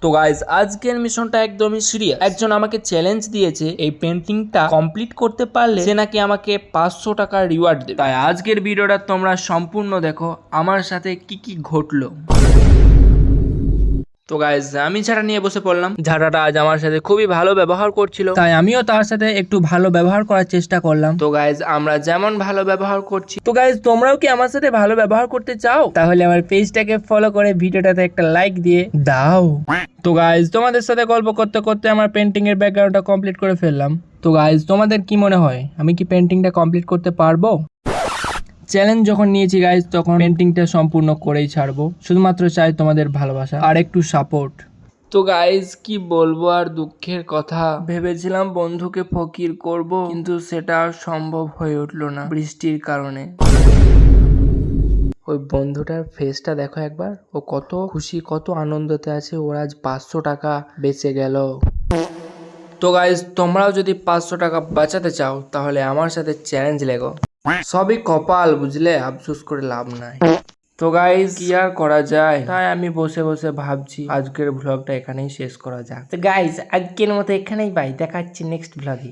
তো গাইজ আজকের মিশনটা একদমই সিরিয়াস। একজন আমাকে চ্যালেঞ্জ দিয়েছে এই পেন্টিংটা কমপ্লিট করতে পারলে সে নাকি আমাকে 500 টাকার রিওয়ার্ড দেবে। তাই আজকের ভিডিওটা তোমরা সম্পূর্ণ দেখো আমার সাথে কি কি ঘটলো। তো গাইজ আমি ঝাঁটা নিয়ে বসে পড়লাম। ঝাঁটাটা আজ আমার সাথে খুবই ভালো ব্যবহার করছিল, তাই আমিও তার সাথে একটু ভালো ব্যবহার করার চেষ্টা করলাম। তো গাইজ আমরা যেমন ভালো ব্যবহার করছি, তো গাইজ তোমরাও কি আমার সাথে ভালো ব্যবহার করতে চাও? তাহলে আমার পেজটাকে ফলো করে ভিডিওটাতে একটা লাইক দিয়ে দাও। তো গাইজ তোমাদের সাথে গল্প করতে করতে আমার পেন্টিং এর ব্যাকগ্রাউন্ডটা কমপ্লিট করে ফেললাম। তো গাইজ তোমাদের কি মনে হয় আমি কি পেন্টিংটা কমপ্লিট করতে পারবো? চ্যালেঞ্জ যখন নিয়েছি গাইজ তখন পেন্টিংটা সম্পূর্ণ করেই ছাড়বো। শুধুমাত্র চাই তোমাদের ভালোবাসা আর একটু সাপোর্ট। তো গাইজ কি বলবো আর দুঃখের কথা, ভেবেছিলাম বন্ধুকে ফকির করব, কিন্তু সেটা আর সম্ভব হয়ে উঠলো না বৃষ্টির কারণে। ওই বন্ধুটার ফেসটা দেখো একবার, ও কত খুশি কত আনন্দতে আছে, ওর আজ 500 টাকা বেঁচে গেল। তো গাইজ তোমরাও যদি 500 টাকা বাঁচাতে চাও তাহলে আমার সাথে চ্যালেঞ্জ লেগো। সবই কপাল বুঝলে, আফসোস করে লাভ নাই। তো গাইজ কি আর করা যায়, তাই আমি বসে বসে ভাবছি আজকের ব্লগটা এখানেই শেষ করা যাক। তো গাইজ আজকের মতো এখানেই বাই, দেখা হচ্ছে নেক্সট ব্লগে।